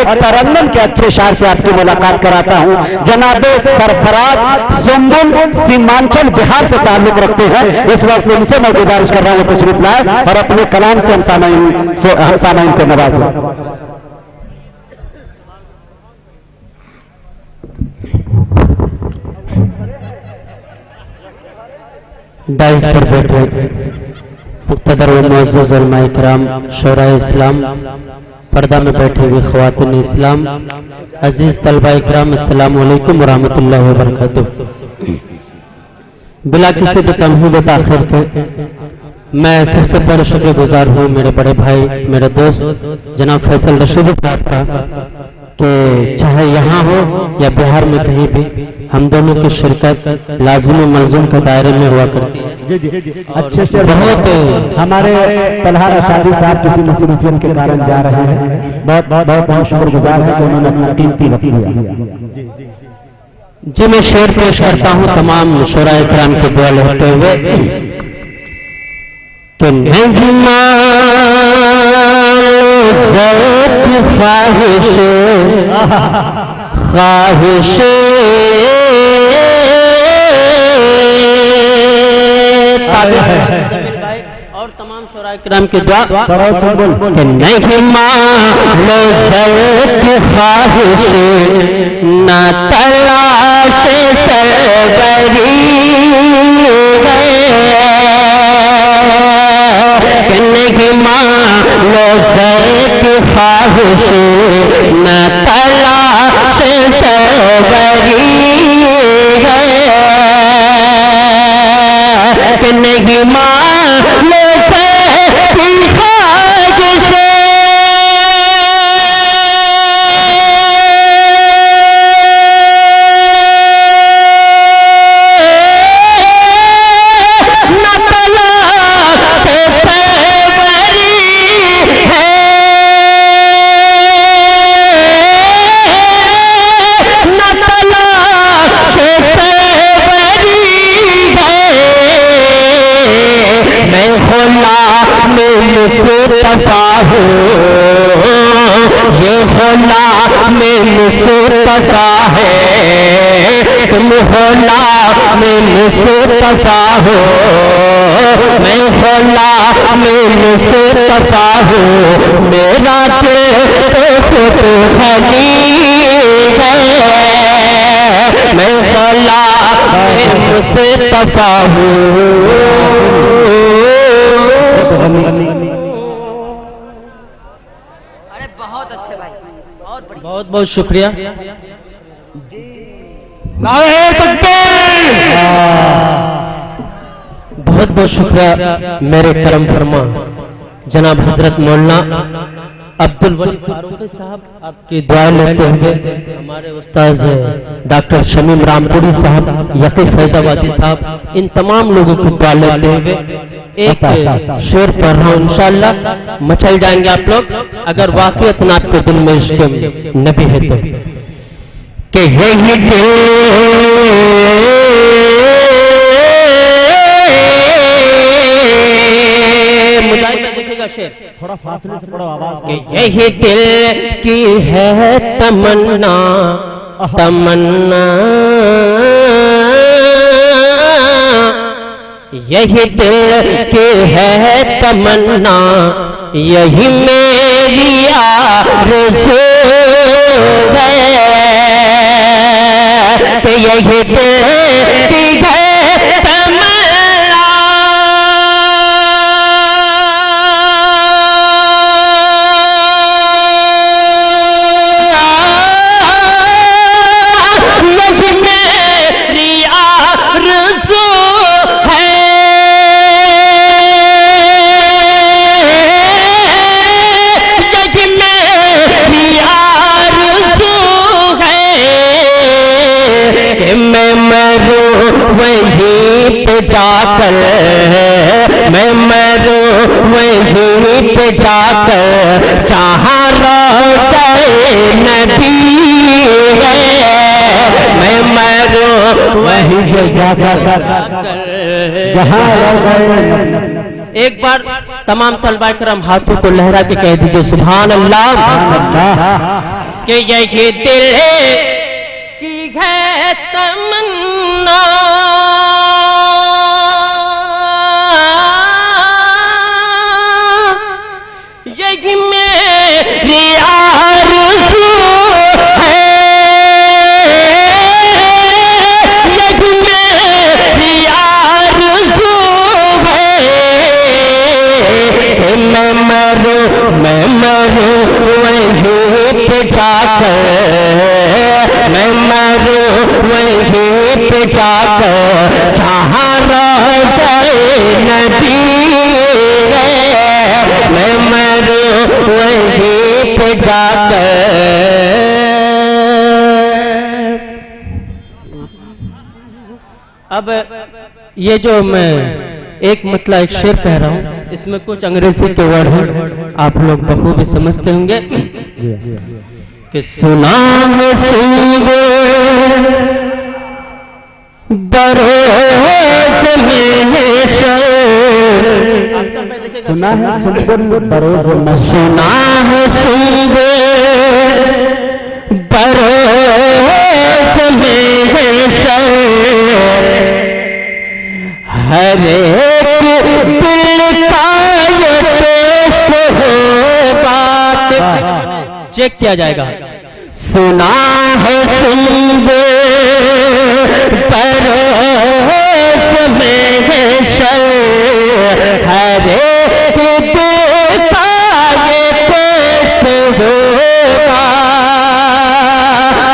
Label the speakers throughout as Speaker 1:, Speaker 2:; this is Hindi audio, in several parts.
Speaker 1: एक तरन्नुम के अच्छे शायर से आपकी मुलाकात कराता हूं। जनाब सरफराज सुंबुल सीमांचल बिहार से ताल्लुक रखते हैं। इस वक्त उनसे मैं गुजारिश कर रहा हूं तशरीफ लाए और अपने कलाम से हम सामाइन को नवाजें। दाइस पर बैठे मुक़्तदर व मुअज़्ज़ज़ उलमाए किराम, शोराए इस्लाम, पर्दा में बैठे हुए ख़वातीन इस्लाम, अजीज़ तलबाए किराम, अस्सलामु अलैकुम व रहमतुल्लाहि व बरकातुहू। बिला किसी भी तमहीद व ताख़ीर के मैं सबसे पहले शुक्रगुजार हूँ मेरे बड़े भाई, मेरे दोस्त जनाब फैसल रशीद साहब का कि चाहे यहाँ हो या बिहार में कहीं भी हम दोनों की शिरकत लाजिम मलजुम के दायरे में हुआ करती है। अच्छे से बहुत हमारे तलहा रशादी साहब किसी मसरूफियत के कारण जा रहे हैं, बहुत हम शुक्रगुजार हैं कि उन्होंने अपना कीमती वक्त दिया। जी मैं शेर पेश करता हूँ तमाम शोराए किराम के दुआ लेते हुए कि नहीं ख्वाहिश और तमाम शोराए किराम की दुआ कि नहीं मानो ख्वाहिश न तलाश सरवरी कि नहीं मानो ख्वाहिश न तलाश सरवरी कि नहीं मानो ये होला में मुस्तफा है, तुम होला में मुस्तफा हो, मैं होला में मुस्तफा हो, मेरा खुद खली है, मैं होला में मुस्तफा हूँ। बहुत बहुत शुक्रिया। बहुत बहुत शुक्रिया मेरे करम फरमा जनाब हजरत मौलाना अब्दुल वली फारूकी साहब, आपकी दुआ लेते हुए हमारे उस्ताद डॉक्टर शमीम रामपुरी साहब, यकीन फैजाबादी साहब, इन तमाम लोगों को दुआ लेते हुए एक शेर पढ़ रहा हूँ। इंशाअल्लाह मचल जाएंगे आप लोग अगर वाकईत ना आपके दिल में इश्क नबी है तो। कि यही दिल देखिएगा शेर थोड़ा फासले से पढ़ो आवाज। कि यही दिल की है तमन्ना तमन्ना, यही दिल की है तमन्ना, यही मेरी आरज़ू है कि यही दिल की है तमन्ना, यही मेरी आरज़ू वहीं पे जाकर, मैं मरूं वहीं पे जाकर, जहाँ रोज़े नबी है, मैं मरूं वहीं पे जाकर जहाँ रोज़े। एक बार तमाम तलबा करम हाथों को लहरा के कह दीजिए सुभान अल्लाह। कि यही दिल की है तमन्ना, यही मेरी आरज़ू है, यही मेरी आरज़ू है। मैं मरूं वहीं पे जाकर, मैं मरूं वहीं पे जाकर जहाँ रोज़े नबी है। मैं मरूं वहीं पे जाकर। अब ये जो मैं एक मतलब एक शेर कह रहा हूँ, इसमें कुछ अंग्रेजी के वर्ड हैं, आप लोग बखूबी समझते होंगे कि सुना है सुबह बरोज में
Speaker 2: सुना है सुबह बरोज में,
Speaker 1: सुना है सुबह बरोज में हर एक दिल का ये टेस्ट होगा। चेक किया जाएगा। सुना है सुबह बरोज में हर एक दिल का ये टेस्ट होगा।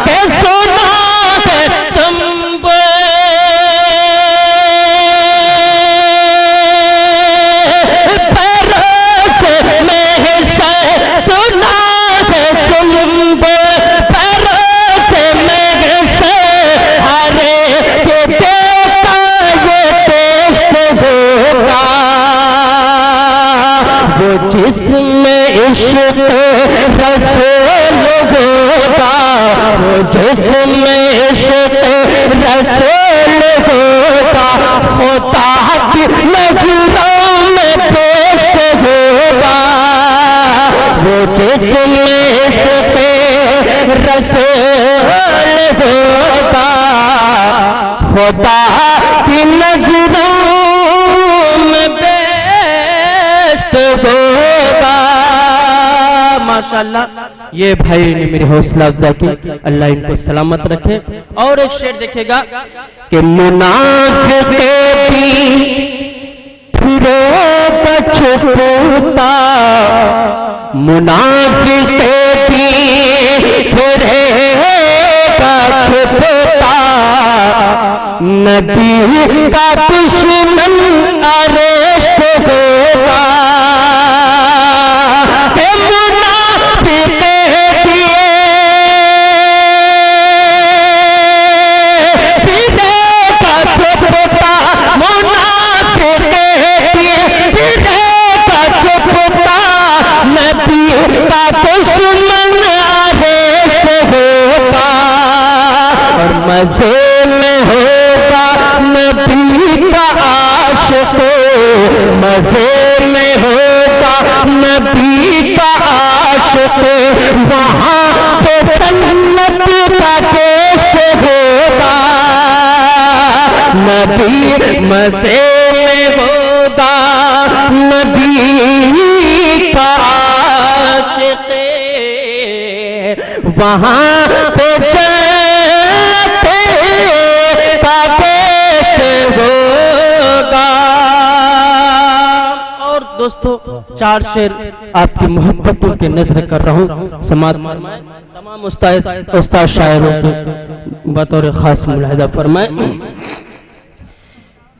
Speaker 1: के सुना है जिसमें इश्क रसूल होगा, वो जिसमें इश्क रसूल होगा, खुदा की नज़रों में पेश होगा। वो जिसमें इश्क रसूल होगा, खुदा की नज़रों में होगा। माशाअल्लाह, ये भाई ने मेरी हौसला अफजा की, अल्लाह इनको सलामत रखे। और एक शेर देखेगा कि मुनाफिक भी फिरो छुपता, मुनाफिक भी फिरेगा छुपता, नबी का दुश्मन अरेस्ट होगा। मज़े में होगा नबी का आशिक, मज़े में होगा नबी का आशिक, वहाँ पे जन्नत का टेस्ट होगा। नबी मज़े में होगा नबी का आशिक, वहाँ पे दोस्तों, चार शेर आपकी मोहब्बतों के नजर कर रहा हूँ। समात फरमाए, तमाम उस्ताद शायरों के बतौर खास मुलाहिजा फरमाए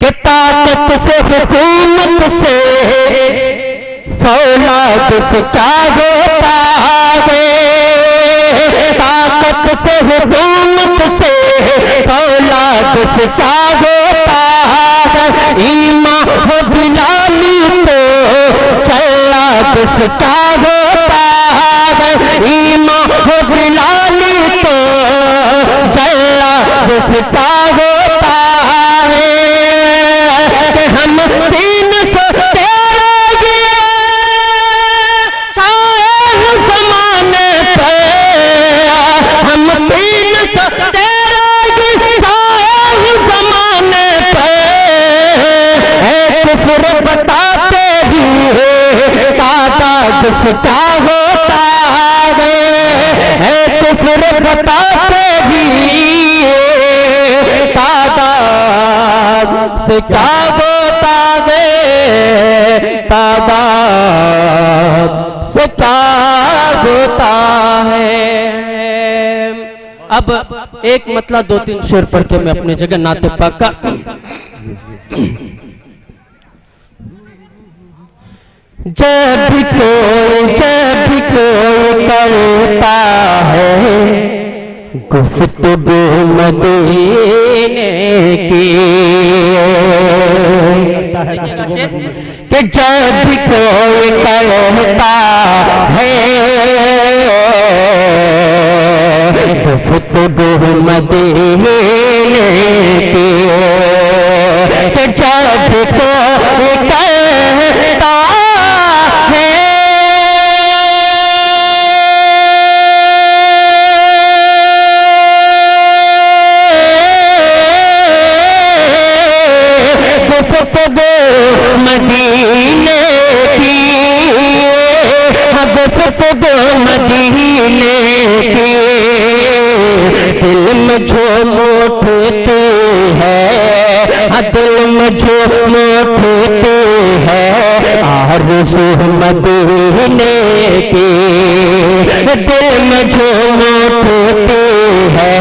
Speaker 1: कि ताकत से हुकूमत से फौलाद से क्या होता है, ताकत से हुकूमत से फौलाद से क्या होता है, ईमान हो बिलाली तो जल्लाद से क्या होता है, ईमान हो बिलाली तो जल्लाद से क्या होता है। कि हम 313 जमाने पे से क्या होता है, तादाद से क्या होता है। अब एक मतलब दो तीन शेर पढ़ के मैं अपनी जगह नाते पाक का जब भी कोई करता है गुफ्तगू मदीने की, कि जब भी कोई करता है गुफ्तगू मदीने की, कि जब भी कोई करता मदीने की, गुफ्तगू मदीने की, दिल में झूम उठती है, दिल में झूम उठती है आरज़ू मदीने की, दिल में झूम उठती है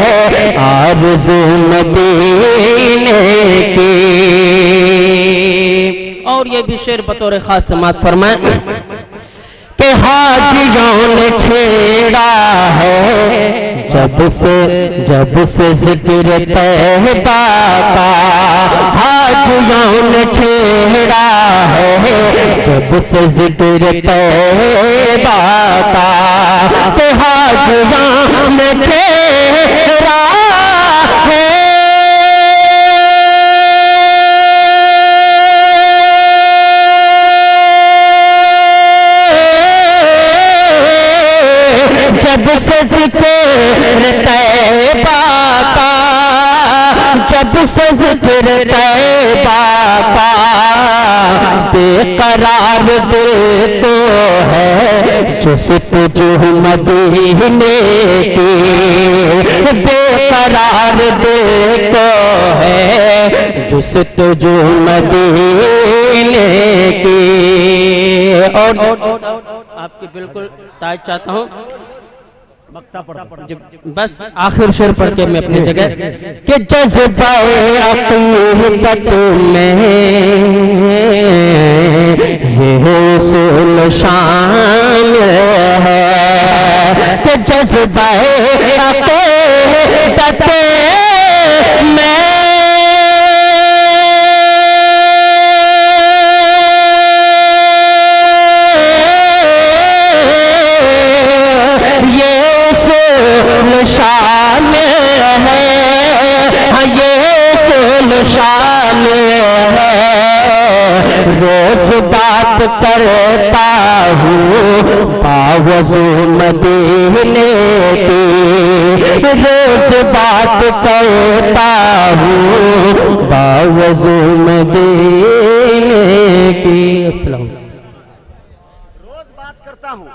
Speaker 1: आरज़ू मदीने की। और ये भी शेर बतौर खास समात फरमाए कि हाजियों ने छेड़ा है जब से जिक्र तहबा का, हाजियों ने छेड़ा है जब से जिक्र तहबा का, कि हाजियों ने छेड़ा है जब से जिक्र तैबा का, जब से जिक्र तैबा का, बेकरार दिल तो है जस्तजू मदीने की, बेकरार दिल तो है जस्तजू मदीने की। और आपकी बिल्कुल ताज चाहता हूँ, बस आखिर शेर पढ़ के मैं अपनी जगह कि जज़्बा-ए अक़ीदत में ये उसूल शामिल है, कि जज़्बा-ए अक़ीदत में शामिल है, ये कुल शामिल है। रोज बात करता हूँ बावज़ू मदीने की, रोज बात करता हूँ बावज़ू मदीने